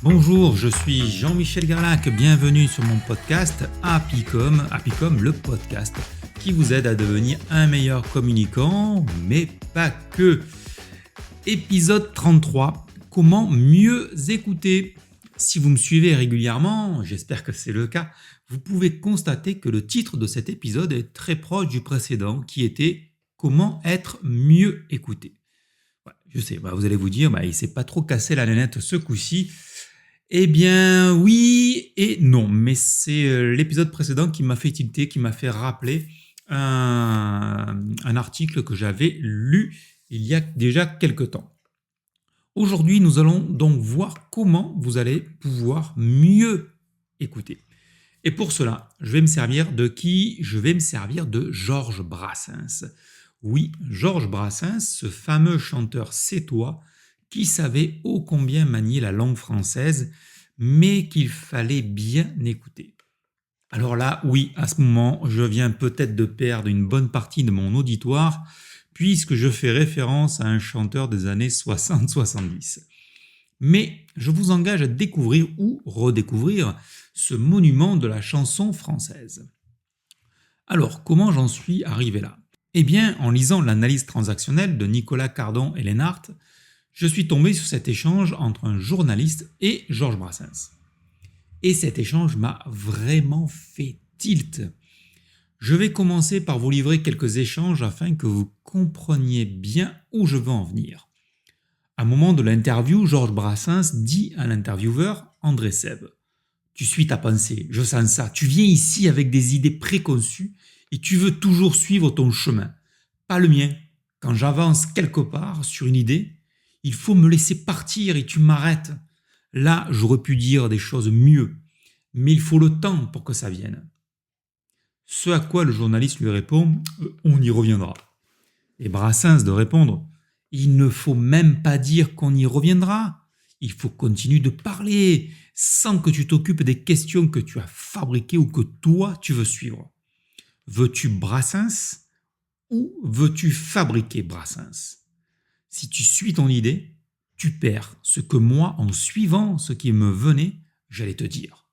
Bonjour, je suis Jean-Michel Garlac, bienvenue sur mon podcast Happycom, le podcast qui vous aide à devenir un meilleur communicant, mais pas que. Épisode 33, comment mieux écouter. Si vous me suivez régulièrement, j'espère que c'est le cas, vous pouvez constater que le titre de cet épisode est très proche du précédent qui était comment être mieux écouté. Ouais, je sais, vous allez vous dire, il ne s'est pas trop cassé la nénette ce coup-ci. Eh bien, oui et non, mais c'est l'épisode précédent qui m'a fait tilter, qui m'a fait rappeler un article que j'avais lu il y a déjà quelque temps. Aujourd'hui, nous allons donc voir comment vous allez pouvoir mieux écouter. Et pour cela, je vais me servir de qui ? Je vais me servir de Georges Brassens. Oui, Georges Brassens, ce fameux chanteur sétois qui savait ô combien manier la langue française, mais qu'il fallait bien écouter. Alors là, oui, à ce moment, je viens peut-être de perdre une bonne partie de mon auditoire, puisque je fais référence à un chanteur des années 60-70. Mais je vous engage à découvrir ou redécouvrir ce monument de la chanson française. Alors, comment j'en suis arrivé là ? Eh bien, en lisant l'analyse transactionnelle de Nicolas Cardon et Lennart, je suis tombé sur cet échange entre un journaliste et Georges Brassens. Et cet échange m'a vraiment fait tilt. Je vais commencer par vous livrer quelques échanges afin que vous compreniez bien où je veux en venir. À un moment de l'interview, Georges Brassens dit à l'intervieweur André Seb : « Tu suis ta pensée, je sens ça. Tu viens ici avec des idées préconçues et tu veux toujours suivre ton chemin. Pas le mien. Quand j'avance quelque part sur une idée, il faut me laisser partir et tu m'arrêtes. Là, j'aurais pu dire des choses mieux, mais il faut le temps pour que ça vienne. » Ce à quoi le journaliste lui répond « On y reviendra. » Et Brassens de répondre « Il ne faut même pas dire qu'on y reviendra. Il faut continuer de parler sans que tu t'occupes des questions que tu as fabriquées ou que toi tu veux suivre. Veux-tu Brassens ou veux-tu fabriquer Brassens ? Si tu suis ton idée, tu perds ce que moi, en suivant ce qui me venait, j'allais te dire. »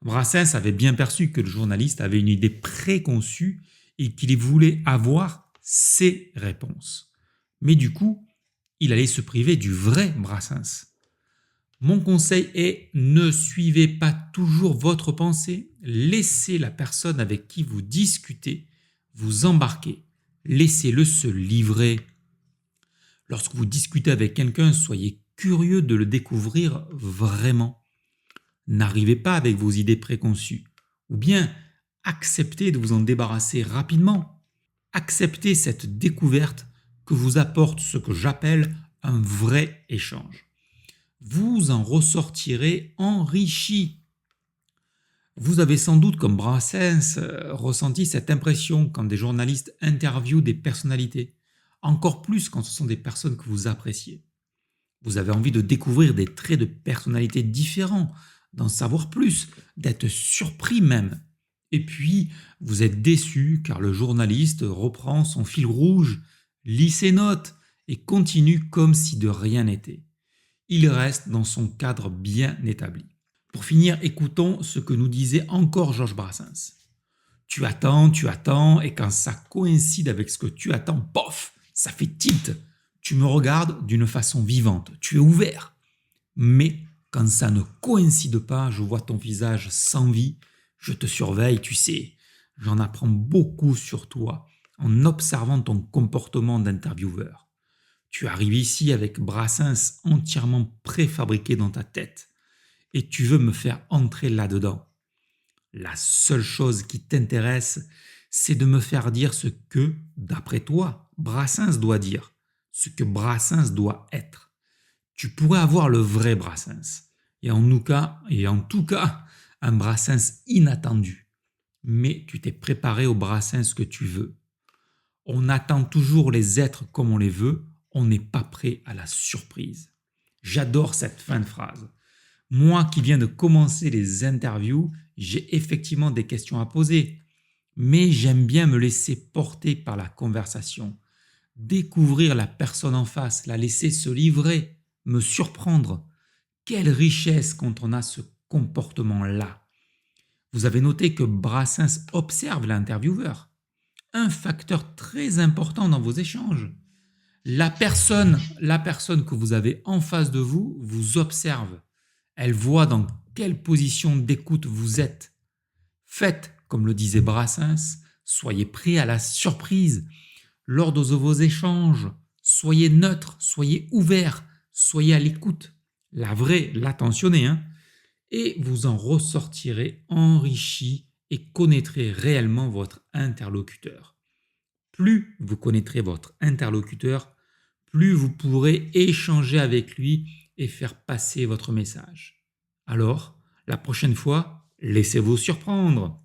Brassens avait bien perçu que le journaliste avait une idée préconçue et qu'il voulait avoir ses réponses. Mais du coup, il allait se priver du vrai Brassens. Mon conseil est : ne suivez pas toujours votre pensée, laissez la personne avec qui vous discutez vous embarquer, laissez-le se livrer. Lorsque vous discutez avec quelqu'un, soyez curieux de le découvrir vraiment. N'arrivez pas avec vos idées préconçues, ou bien acceptez de vous en débarrasser rapidement. Acceptez cette découverte que vous apporte ce que j'appelle un vrai échange. Vous en ressortirez enrichi. Vous avez sans doute, comme Brassens, ressenti cette impression quand des journalistes interviewent des personnalités, encore plus quand ce sont des personnes que vous appréciez. Vous avez envie de découvrir des traits de personnalité différents, d'en savoir plus, d'être surpris même. Et puis, vous êtes déçu car le journaliste reprend son fil rouge, lit ses notes et continue comme si de rien n'était. Il reste dans son cadre bien établi. Pour finir, écoutons ce que nous disait encore Georges Brassens. Tu attends, et quand ça coïncide avec ce que tu attends, pof, ça fait tilt. Tu me regardes d'une façon vivante, tu es ouvert. Mais quand ça ne coïncide pas, je vois ton visage sans vie, je te surveille, tu sais. J'en apprends beaucoup sur toi en observant ton comportement d'intervieweur. Tu arrives ici avec Brassens entièrement préfabriqué dans ta tête et tu veux me faire entrer là-dedans. La seule chose qui t'intéresse, c'est de me faire dire ce que, d'après toi, Brassens doit dire, ce que Brassens doit être. Tu pourrais avoir le vrai Brassens, et en tout cas, un Brassens inattendu. Mais tu t'es préparé au Brassens que tu veux. On attend toujours les êtres comme on les veut, on n'est pas prêt à la surprise. J'adore cette fin de phrase. Moi qui viens de commencer les interviews, j'ai effectivement des questions à poser, mais j'aime bien me laisser porter par la conversation, découvrir la personne en face, la laisser se livrer, me surprendre. Quelle richesse quand on a ce comportement-là. Vous avez noté que Brassens observe l'intervieweur. Un facteur très important dans vos échanges. La personne que vous avez en face de vous vous observe. Elle voit dans quelle position d'écoute vous êtes. Faites, comme le disait Brassens, soyez prêts à la surprise. Lors de vos échanges, soyez neutre, soyez ouvert, soyez à l'écoute. La vraie, l'attentionnée, et vous en ressortirez enrichi et connaîtrez réellement votre interlocuteur. Plus vous connaîtrez votre interlocuteur, plus vous pourrez échanger avec lui et faire passer votre message. Alors, la prochaine fois, laissez-vous surprendre.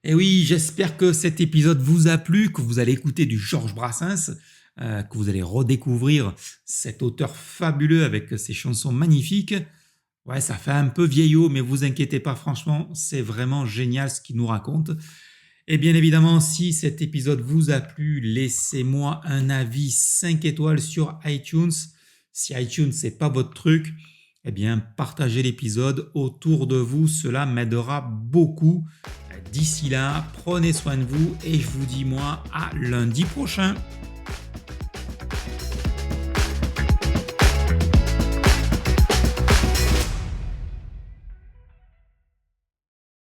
Et oui, j'espère que cet épisode vous a plu, que vous allez écouter du Georges Brassens, que vous allez redécouvrir cet auteur fabuleux avec ses chansons magnifiques. Ouais, ça fait un peu vieillot, mais vous inquiétez pas, franchement, c'est vraiment génial ce qu'il nous raconte. Et bien évidemment, si cet épisode vous a plu, laissez-moi un avis 5 étoiles sur iTunes. Si iTunes, c'est pas votre truc, eh bien, partagez l'épisode autour de vous, cela m'aidera beaucoup. D'ici là, prenez soin de vous et je vous dis moi à lundi prochain.